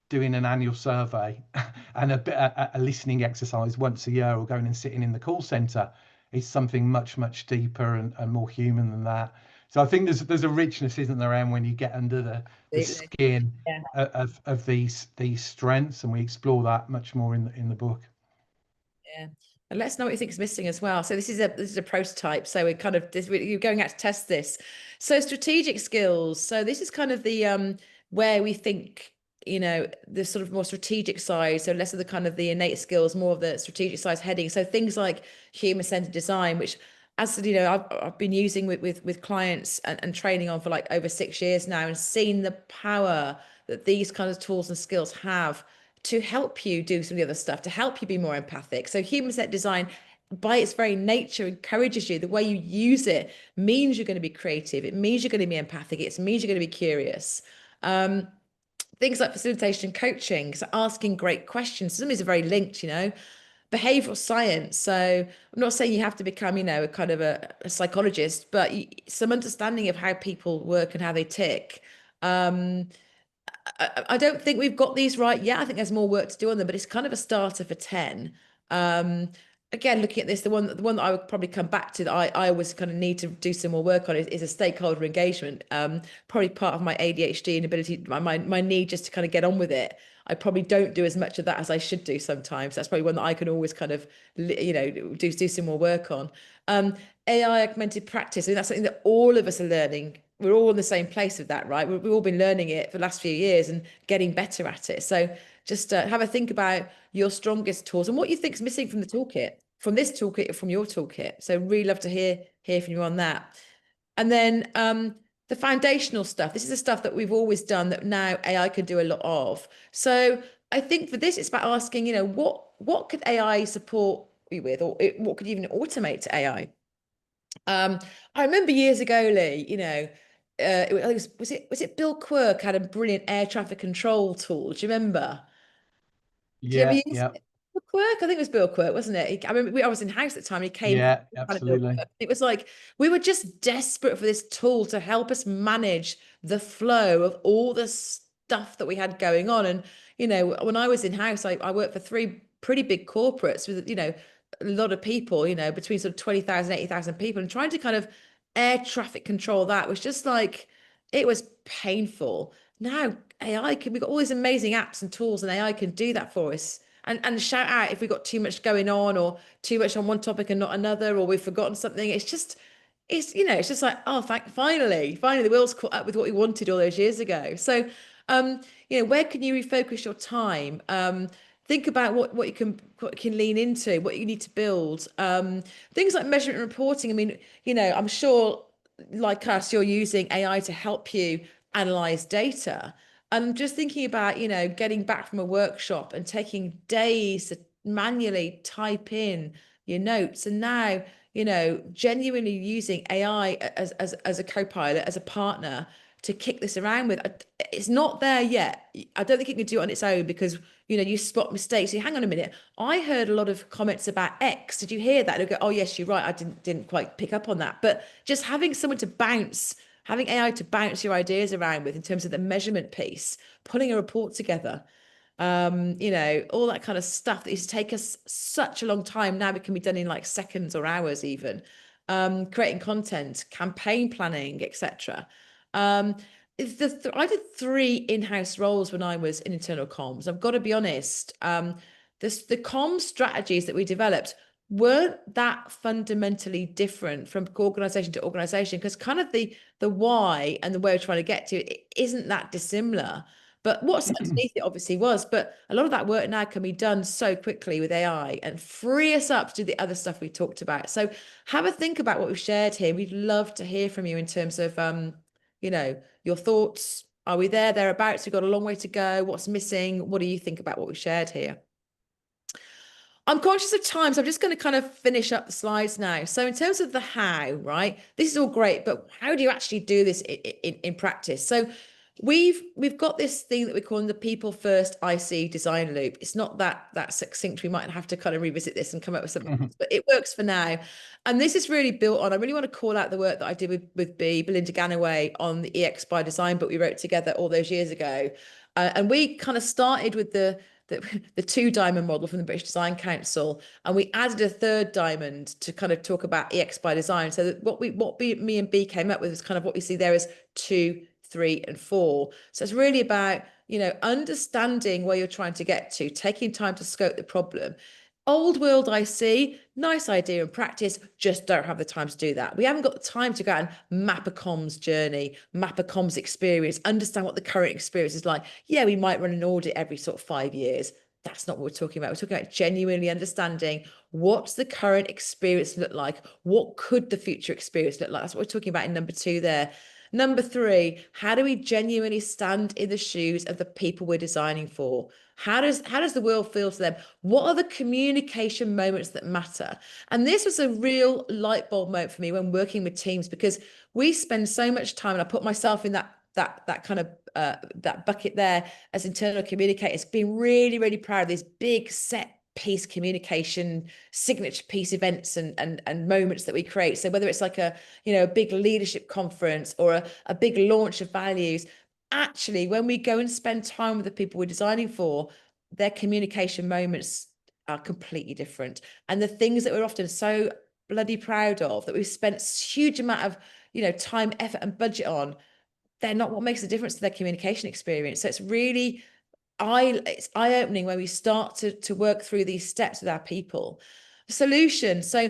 Speaker 2: doing an annual survey and a listening exercise once a year, or going and sitting in the call center. It's something much deeper and more human than that. So I think there's a richness, isn't there, Em, when you get under the
Speaker 1: Absolutely.
Speaker 2: skin
Speaker 1: Yeah.
Speaker 2: of these strengths, and we explore that much more in the book.
Speaker 1: Yeah. And let's know what you think is missing as well. So this is a prototype. So you're going out to test this. So strategic skills. So this is kind of the where we think, the sort of more strategic side. So less of the kind of the innate skills, more of the strategic side heading. So things like human-centered design, which, as I've been using with clients and training on for like over 6 years now, and seen the power that these kind of tools and skills have to help you do some of the other stuff, to help you be more empathic. So human-centered design, by its very nature, encourages you. The way you use it means you're going to be creative. It means you're going to be empathic. It means you're going to be curious. Things like facilitation and coaching, so asking great questions. Some of these are very linked, behavioral science. So I'm not saying you have to become, a kind of a psychologist, but some understanding of how people work and how they tick. I don't think we've got these right yet. I think there's more work to do on them, but it's kind of a starter for 10. Again, looking at this, the one that I would probably come back to that I always kind of need to do some more work on is a stakeholder engagement. Probably part of my ADHD inability, my need just to kind of get on with it. I probably don't do as much of that as I should do sometimes. That's probably one that I can always kind of, do some more work on. AI augmented practice. I mean, that's something that all of us are learning. We're all in the same place with that, right? We've all been learning it for the last few years and getting better at it. So just have a think about your strongest tools and what you think is missing from the toolkit, from this toolkit or from your toolkit. So really love to hear from you on that. And then the foundational stuff. This is the stuff that we've always done that now AI can do a lot of. So I think for this, it's about asking, what could AI support you with, or what could you even automate to AI? I remember years ago, Lee, was it Bill Quirk had a brilliant air traffic control tool? Do you remember? Do you ever
Speaker 2: Yeah,
Speaker 1: use
Speaker 2: yeah,
Speaker 1: Bill Quirk? I think it was Bill Quirk, wasn't it? I remember I was in house at the time. And he came
Speaker 2: yeah,
Speaker 1: kind of Bill
Speaker 2: absolutely.
Speaker 1: Quirk. It was like we were just desperate for this tool to help us manage the flow of all the stuff that we had going on. And when I was in house, I worked for three pretty big corporates with a lot of people, between sort of 20,000, 80,000 people, and trying to kind of air traffic control that was just like it was painful. Now we've got all these amazing apps and tools, and AI can do that for us. And shout out if we've got too much going on, or too much on one topic and not another, or we've forgotten something. It's just like, oh, finally the wheels caught up with what we wanted all those years ago. So where can you refocus your time? Think about what you can lean into, what you need to build. Things like measurement and reporting. I mean, I'm sure, like us, you're using AI to help you analyze data. And just thinking about, getting back from a workshop and taking days to manually type in your notes, and now, genuinely using AI as a co-pilot, as a partner to kick this around with. It's not there yet. I don't think it can do it on its own, because you spot mistakes. You hang on a minute. I heard a lot of comments about X. Did you hear that? They'll go, oh yes, you're right. I didn't quite pick up on that. But just having someone to having AI to bounce your ideas around with in terms of the measurement piece, pulling a report together. you know, all that kind of stuff that used to take us such a long time. Now it can be done in like seconds or hours even. Creating content, campaign planning, etc. I did 3 in-house roles when I was in internal comms. I've got to be honest. The comms strategies that we developed weren't that fundamentally different from organization to organization, because kind of the why and the way we're trying to get to it isn't that dissimilar. But what's underneath it obviously was, but a lot of that work now can be done so quickly with AI and free us up to do the other stuff we talked about. So have a think about what we've shared here. We'd love to hear from you in terms of, you know, your thoughts. Are we there, thereabouts? We've got a long way to go. What's missing? What do you think about what we've shared here? I'm conscious of time, so I'm just going to kind of finish up the slides now. So in terms of the how, right, this is all great, but how do you actually do this in practice? So we've got this thing that we're calling the people first IC design loop. It's not that succinct. We might have to kind of revisit this and come up with something else, but it works for now. And this is really built on, I really want to call out the work that I did with Belinda Ganaway on the EX by Design book we wrote together all those years ago. And we kind of started with the 2-diamond model from the British Design Council, and we added a 3rd diamond to kind of talk about EX by Design. So that me and B came up with is kind of what we see there as 2, 3, and 4. So it's really about, you know, understanding where you're trying to get to, taking time to scope the problem. Old world IC, nice idea and practice, just don't have the time to do that. We haven't got the time to go out and map a comms journey, map a comms experience, understand what the current experience is like. Yeah, we might run an audit every sort of 5 years. That's not what we're talking about. We're talking about genuinely understanding what's the current experience look like? What could the future experience look like? That's what we're talking about in number 2 there. Number 3, how do we genuinely stand in the shoes of the people we're designing for? How does the world feel to them? What are the communication moments that matter? And this was a real light bulb moment for me when working with teams, because we spend so much time, and I put myself in that kind of that bucket there as internal communicators, being really, really proud of these big set piece communication signature piece events and moments that we create. So whether it's like a, you know, a big leadership conference or a big launch of values, actually when we go and spend time with the people we're designing for, their communication moments are completely different. And the things that we're often so bloody proud of, that we've spent huge amount of, you know, time, effort and budget on, they're not what makes a difference to their communication experience. So it's really it's eye-opening when we start to work through these steps with our people. Solution. So,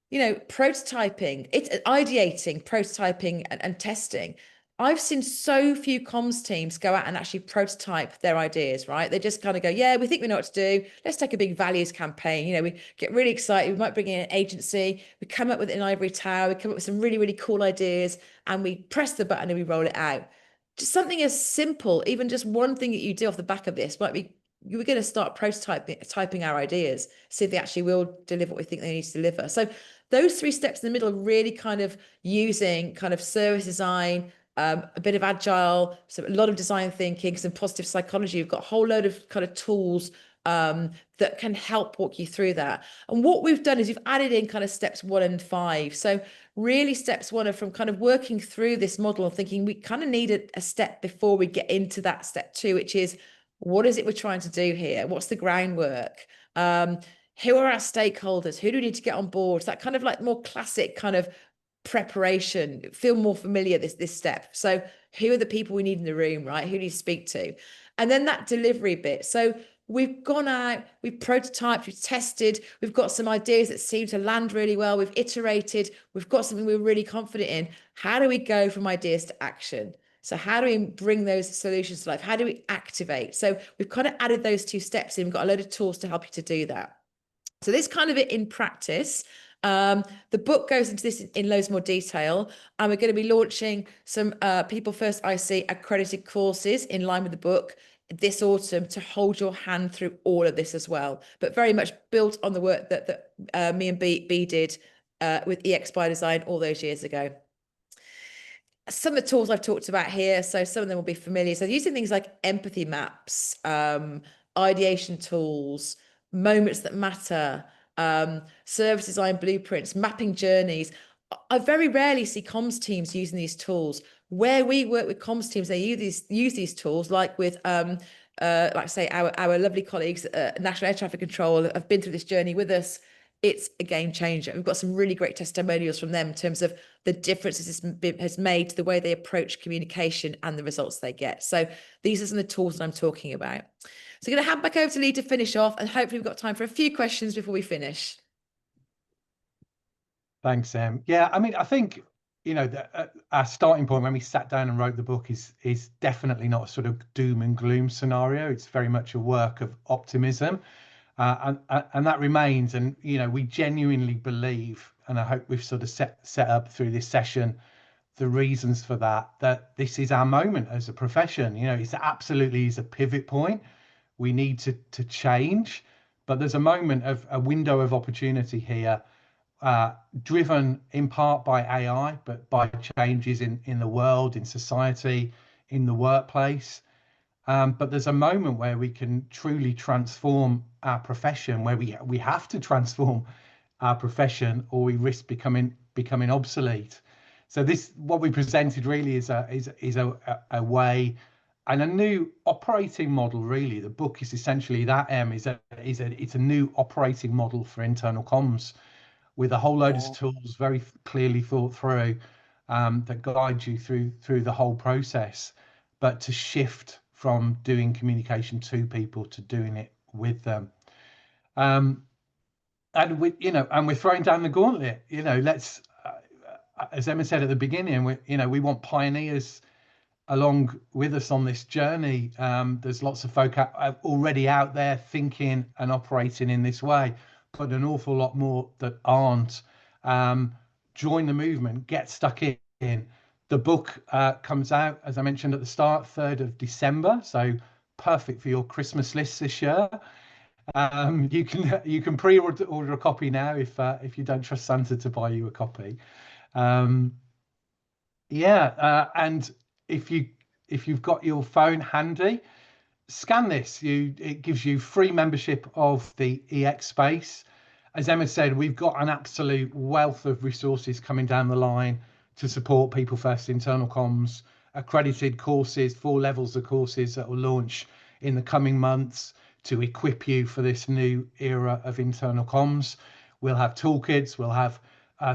Speaker 1: you know, prototyping, it's ideating, prototyping and testing. I've seen so few comms teams go out and actually prototype their ideas, right? They just kind of go, yeah, we think we know what to do. Let's take a big values campaign. You know, we get really excited. We might bring in an agency. We come up with an ivory tower. We come up with some really, really cool ideas, and we press the button and we roll it out. Just something as simple, even just one thing that you do off the back of this might be, we're going to start typing our ideas, see if they actually will deliver what we think they need to deliver. So those 3 steps in the middle, really kind of using kind of service design, a bit of agile, so a lot of design thinking, some positive psychology. You've got a whole load of kind of tools that can help walk you through that. And what we've done is we've added in kind of steps 1 and 5. So really steps 1 are from kind of working through this model and thinking we kind of need a step before we get into that step 2, which is, what is it we're trying to do here? What's the groundwork? Who are our stakeholders? Who do we need to get on board? So that kind of like more classic kind of preparation, feel more familiar this step. So who are the people we need in the room, right? Who do you speak to? And then that delivery bit. So we've gone out, we've prototyped, we've tested, we've got some ideas that seem to land really well, we've iterated, we've got something we're really confident in. How do we go from ideas to action? So how do we bring those solutions to life? How do we activate? So we've kind of added those 2 steps in. We've got a load of tools to help you to do that. So this kind of it in practice. The book goes into this in loads more detail, and we're going to be launching some People First IC accredited courses in line with the book this autumn to hold your hand through all of this as well, but very much built on the work that me and B did with EX by Design all those years ago. Some of the tools I've talked about here, so some of them will be familiar. So using things like empathy maps, ideation tools, moments that matter, service design blueprints, mapping journeys. I very rarely see comms teams using these tools. Where we work with comms teams, they use these tools, like with like I say, our lovely colleagues at National Air Traffic Control have been through this journey with us. It's a game changer. We've got some really great testimonials from them in terms of the differences this has made to the way they approach communication and the results they get. So these are some of the tools that I'm talking about. So I'm going to hand back over to Lee to finish off, and hopefully we've got time for a few questions before we finish.
Speaker 2: Thanks, Em. Yeah, I mean, I think, our starting point when we sat down and wrote the book is definitely not a sort of doom and gloom scenario. It's very much a work of optimism, and that remains. And we genuinely believe, and I hope we've sort of set up through this session the reasons for that this is our moment as a profession. It's absolutely is a pivot point. We need to change, but there's a moment of a window of opportunity here, driven in part by AI, but by changes in the world, in society, in the workplace. But there's a moment where we can truly transform our profession, where we have to transform our profession, or we risk becoming obsolete. So what we presented really is a way and a new operating model. Really, the book is essentially that. It's a new operating model for internal comms, with a whole load of tools very clearly thought through, that guide you through the whole process, but to shift from doing communication to people to doing it with them. And we're throwing down the gauntlet. Let's, as Emma said at the beginning, we want pioneers along with us on this journey. There's lots of folk already out there thinking and operating in this way, but an awful lot more that aren't. Join the movement, get stuck in. The book comes out, as I mentioned at the start, 3rd of December, so perfect for your Christmas list this year. You can pre-order a copy now if you don't trust Santa to buy you a copy. And if you've got your phone handy, scan this. It gives you free membership of the EX space. As Emma said, we've got an absolute wealth of resources coming down the line to support People First Internal Comms, accredited courses, 4 levels of courses that will launch in the coming months to equip you for this new era of internal comms. We'll have toolkits, we'll have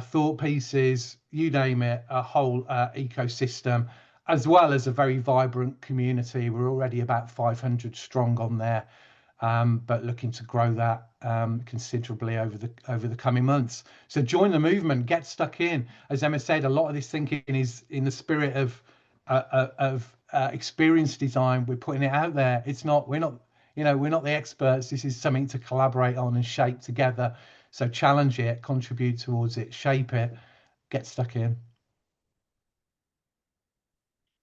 Speaker 2: thought pieces, you name it, a whole ecosystem, as well as a very vibrant community. We're already about 500 strong on there, but looking to grow that considerably over the coming months. So join the movement, get stuck in. As Emma said, a lot of this thinking is in the spirit of experience design. We're putting it out there. We're not the experts. This is something to collaborate on and shape together. So challenge it, contribute towards it, shape it, get stuck in.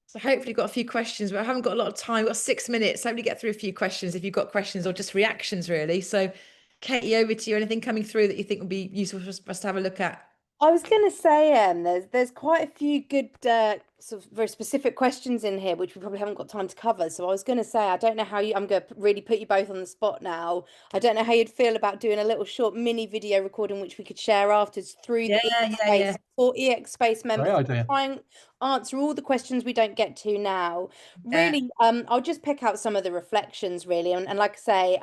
Speaker 1: So hopefully you've got a few questions, but I haven't got a lot of time. We've got 6 minutes. Hopefully get through a few questions if you've got questions or just reactions, really. So Katie, over to you. Anything coming through that you think would be useful for us to have a look at?
Speaker 3: I was going to say, there's quite a few good sort of very specific questions in here, which we probably haven't got time to cover. So I was going to say, I don't know how I'm going to really put you both on the spot now. I don't know how you'd feel about doing a little short mini video recording, which we could share afterwards through the EX Space for EX Space members.
Speaker 2: Great idea.
Speaker 3: Try and answer all the questions we don't get to now. Really, I'll just pick out some of the reflections, really. And like I say,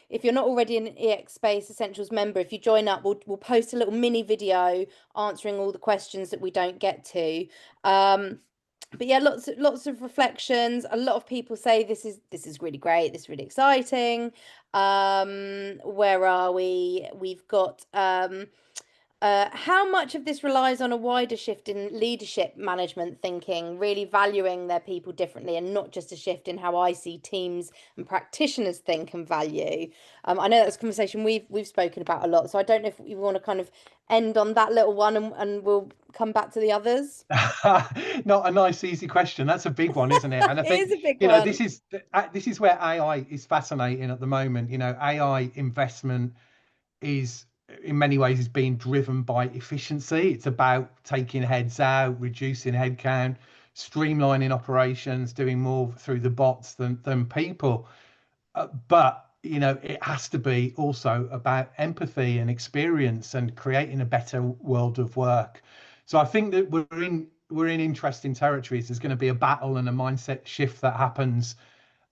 Speaker 3: if you're not already an EX Space Essentials member, if you join up, we'll post a little mini video answering all the questions that we don't get to. But yeah, lots of reflections. A lot of people say this is really great, this is really exciting. Where are we? We've got how much of this relies on a wider shift in leadership management thinking, really valuing their people differently, and not just a shift in how I see teams and practitioners think and value. I know that's a conversation we've spoken about a lot, so I don't know if you want to kind of end on that little one, and we'll come back to the others.
Speaker 2: Not a nice, easy question. That's a big one, isn't it? And I think
Speaker 3: It is a big one.
Speaker 2: This is where AI is fascinating at the moment. AI investment is in many ways is being driven by efficiency. It's about taking heads out, reducing headcount, streamlining operations, doing more through the bots than people. But it has to be also about empathy and experience and creating a better world of work. So I think that we're in interesting territories. There's going to be a battle and a mindset shift that happens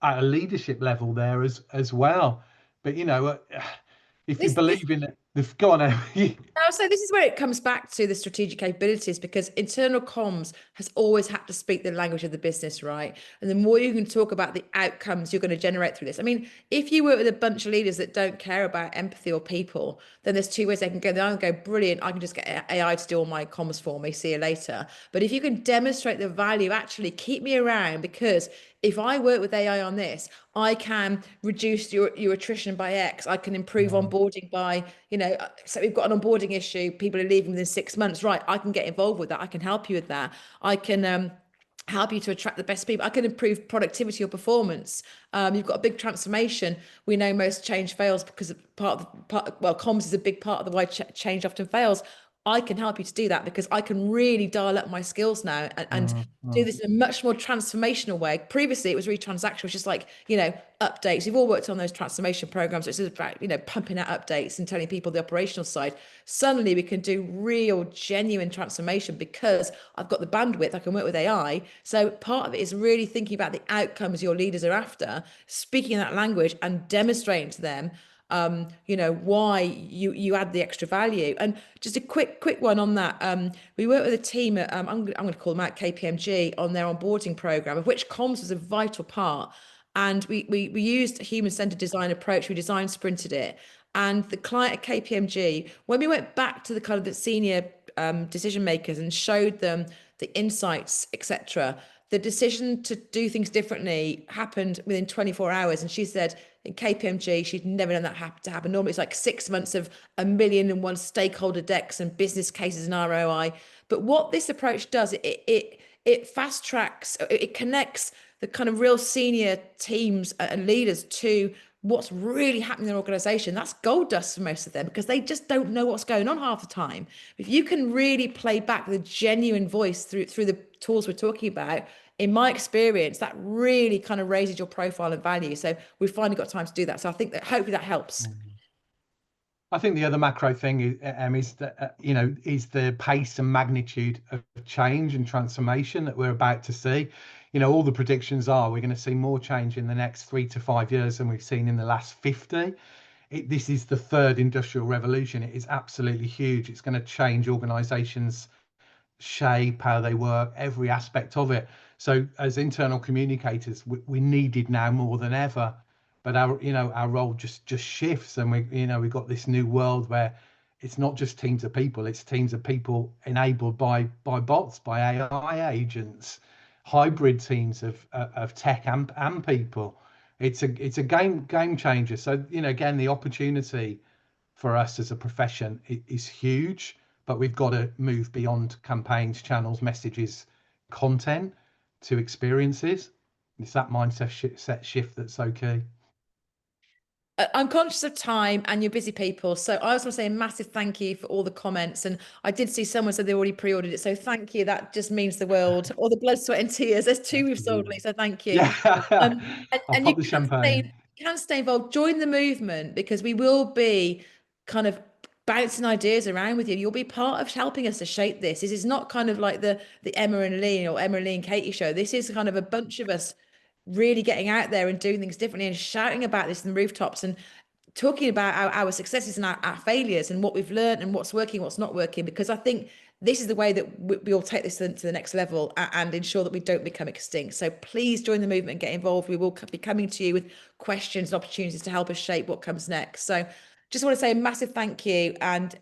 Speaker 2: at a leadership level there as well. But if you
Speaker 1: This
Speaker 2: believe in it, go on, Emily.
Speaker 1: So this is where it comes back to the strategic capabilities, because internal comms has always had to speak the language of the business, right? And the more you can talk about the outcomes you're going to generate through this. I mean, if you work with a bunch of leaders that don't care about empathy or people, then there's two ways they can go. They either go, brilliant, I can just get AI to do all my comms for me, see you later. But if you can demonstrate the value, actually keep me around, because if I work with AI on this, I can reduce your attrition by X. I can improve
Speaker 2: Yeah.
Speaker 1: onboarding by, so we've got an onboarding issue, people are leaving within 6 months, right? I can get involved with that. I can help you with that. I can help you to attract the best people. I can improve productivity or performance. You've got a big transformation. We know most change fails because well, comms is a big part of the why change often fails. I can help you to do that, because I can really dial up my skills now and do this in a much more transformational way. Previously, it was really transactional, it's just like, updates. You've all worked on those transformation programs. It's just about, pumping out updates and telling people the operational side. Suddenly, we can do real, genuine transformation because I've got the bandwidth. I can work with AI. So part of it is really thinking about the outcomes your leaders are after, speaking that language and demonstrating to them why you add the extra value. And just a quick one on that. We work with a team at I'm going to call them out, KPMG, on their onboarding program, of which comms was a vital part. And we used a human-centered design approach. We design sprinted it. And the client at KPMG, when we went back to the kind of the senior decision makers and showed them the insights, etc., the decision to do things differently happened within 24 hours. And she said in KPMG, she'd never done that to happen. Normally, it's like 6 months of 1,000,001 stakeholder decks and business cases and ROI. But what this approach does, it fast tracks, it connects the kind of real senior teams and leaders to what's really happening in their organization. That's gold dust for most of them, because they just don't know what's going on half the time. If you can really play back the genuine voice through the tools we're talking about, in my experience, that really kind of raises your profile and value. So we've finally got time to do that. So I think that hopefully that helps.
Speaker 2: I think the other macro thing is that is the pace and magnitude of change and transformation that we're about to see. All the predictions are we're going to see more change in the next 3 to 5 years than we've seen in the last 50. This is the third industrial revolution. It is absolutely huge. It's going to change organizations' shape, how they work, every aspect of it. So as internal communicators, we needed now more than ever. But our role just shifts, and we've got this new world where it's not just teams of people, it's teams of people enabled by bots, by AI agents, hybrid teams of tech and people. It's a game changer. So again, the opportunity for us as a profession is huge, but we've got to move beyond campaigns, channels, messages, content to experiences. It's that mindset shift that's so key.
Speaker 1: I'm conscious of time and you're busy people. So I just want to say a massive thank you for all the comments. And I did see someone said they already pre-ordered it. So thank you. That just means the world. All the blood, sweat, and tears. There's two we've sold, Lee. So thank you.
Speaker 2: Yeah. I'll
Speaker 1: And you
Speaker 2: pop the champagne.
Speaker 1: can stay involved. Join the movement, because we will be kind of bouncing ideas around with you. You'll be part of helping us to shape this. This is not kind of like the Emma and Lee or Emma and Lee and Katie show. This is kind of a bunch of us really getting out there and doing things differently and shouting about this in the rooftops and talking about our successes and our failures and what we've learned and what's working, what's not working, because I think this is the way that we all take this to the next level and ensure that we don't become extinct. So please join the movement and get involved. We will be coming to you with questions and opportunities to help us shape what comes next. So just want to say a massive thank you, and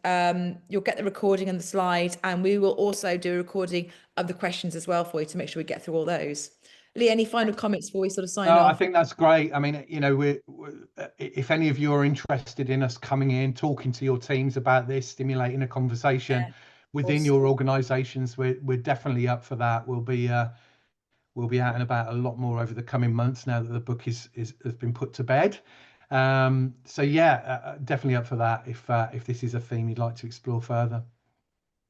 Speaker 1: you'll get the recording and the slides, and we will also do a recording of the questions as well for you to make sure we get through all those. Lee, any final comments before we sort of sign
Speaker 2: No, I
Speaker 1: off?
Speaker 2: think that's great. I mean, if any of you are interested in us coming in, talking to your teams about this, stimulating a conversation
Speaker 1: Yeah,
Speaker 2: within
Speaker 1: awesome.
Speaker 2: your organisations, we're definitely up for that. We'll be out and about a lot more over the coming months now that the book has been put to bed. So yeah, definitely up for that if this is a theme you'd like to explore further.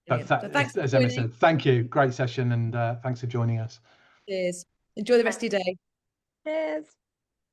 Speaker 2: But
Speaker 1: Brilliant. So thanks for
Speaker 2: as Emma
Speaker 1: joining.
Speaker 2: said, thank you. Great session, and thanks for joining us.
Speaker 1: Cheers. Enjoy the rest of your day.
Speaker 3: Cheers.